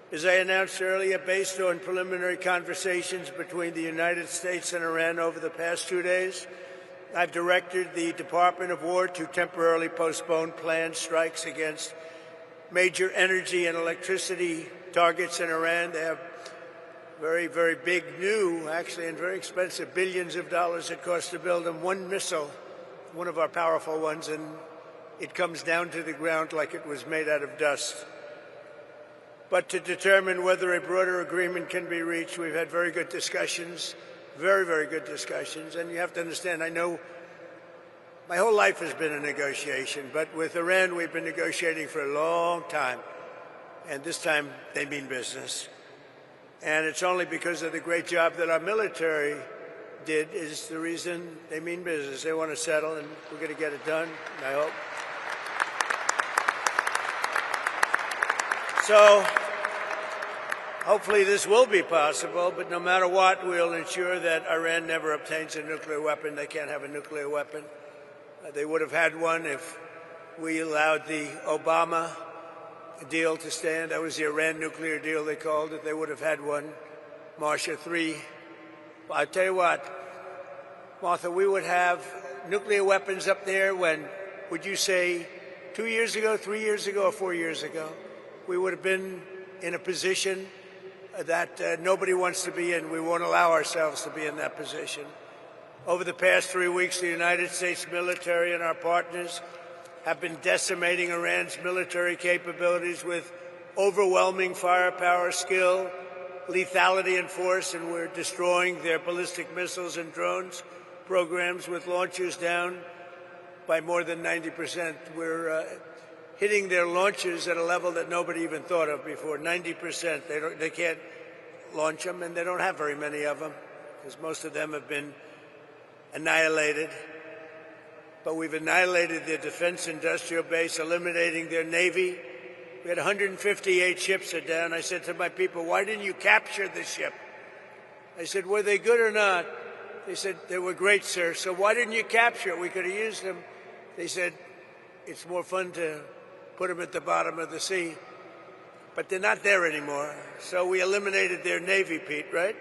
As I announced earlier, based on preliminary conversations between the United States and Iran over the past 2 days, I've directed the Department of War to temporarily postpone planned strikes against major energy and electricity targets in Iran. They have very, very big, new, actually, and very expensive, billions of dollars it costs to build them. One missile, one of our powerful ones, and it comes down to the ground like it was made out of dust. But to determine whether a broader agreement can be reached, we've had very good discussions, very, very good discussions. And you have to understand, I know my whole life has been a negotiation, but with Iran, we've been negotiating for a long time. And this time, they mean business. And it's only because of the great job that our military did is the reason they mean business. They want to settle, and we're going to get it done, I hope. So hopefully this will be possible, but no matter what, we'll ensure that Iran never obtains a nuclear weapon. They can't have a nuclear weapon. They would have had one if we allowed the Obama deal to stand. That was the Iran nuclear deal, they called it. They would have had one. Marcia 3. I'll tell you what, Martha, we would have nuclear weapons up there when, would you say, 2 years ago, 3 years ago, or 4 years ago? We would have been in a position that nobody wants to be in. We won't allow ourselves to be in that position. Over the past 3 weeks, the United States military and our partners have been decimating Iran's military capabilities with overwhelming firepower, skill, lethality, and force, and we're destroying their ballistic missiles and drones programs with launchers down by more than 90%. We're hitting their launches at a level that nobody even thought of before, 90%. They can't launch them, and they don't have very many of them because most of them have been annihilated. But we've annihilated their defense industrial base, eliminating their Navy. We had 158 ships are down. I said to my people, why didn't you capture the ship? I said, were they good or not? They said, they were great, sir. So why didn't you capture it? We could have used them. They said, it's more fun to put them at the bottom of the sea. But they're not there anymore. So we eliminated their Navy, Pete, right?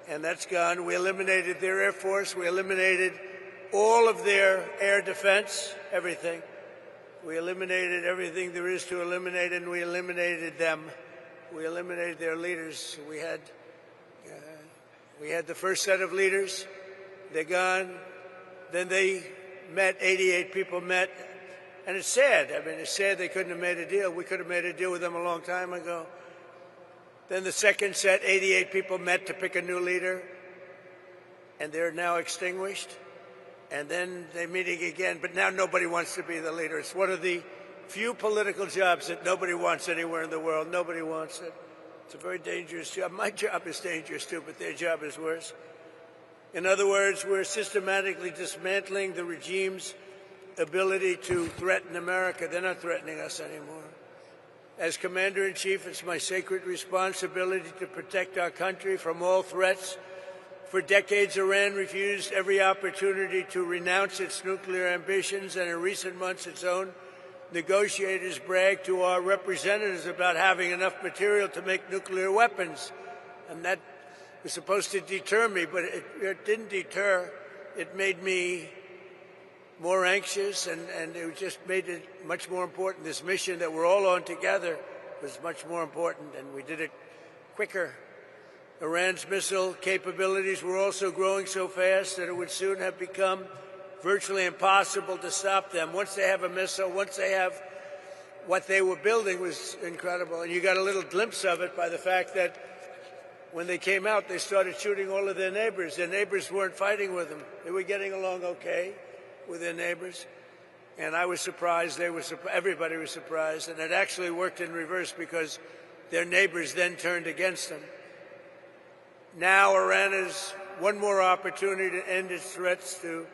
And that's gone. We eliminated their Air Force. We eliminated all of their air defense, everything. We eliminated everything there is to eliminate, and we eliminated them. We eliminated their leaders. We had the first set of leaders. They're gone. Then they met, 88 people met. And it's sad. I mean, it's sad they couldn't have made a deal. We could have made a deal with them a long time ago. Then the second set, 88 people met to pick a new leader, and they're now extinguished. And then they're meeting again, but now nobody wants to be the leader. It's one of the few political jobs that nobody wants anywhere in the world. Nobody wants it. It's a very dangerous job. My job is dangerous too, but their job is worse. In other words, we're systematically dismantling the regime's ability to threaten America. They're not threatening us anymore. As Commander-in-Chief, it's my sacred responsibility to protect our country from all threats. For decades, Iran refused every opportunity to renounce its nuclear ambitions, and in recent months, its own negotiators bragged to our representatives about having enough material to make nuclear weapons. And that was supposed to deter me, but it didn't deter. It made me more anxious, and it just made it much more important. This mission that we're all on together was much more important, and we did it quicker. Iran's missile capabilities were also growing so fast that it would soon have become virtually impossible to stop them. Once they have a missile, once they have what they were building was incredible. And you got a little glimpse of it by the fact that when they came out, they started shooting all of their neighbors. Their neighbors weren't fighting with them. They were getting along okay with their neighbors. And I was surprised. Everybody was surprised. And it actually worked in reverse because their neighbors then turned against them. Now Iran has one more opportunity to end its threats to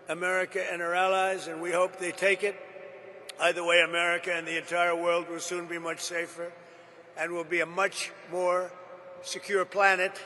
America and our allies, and we hope they take it. Either way, America and the entire world will soon be much safer and will be a much more secure planet.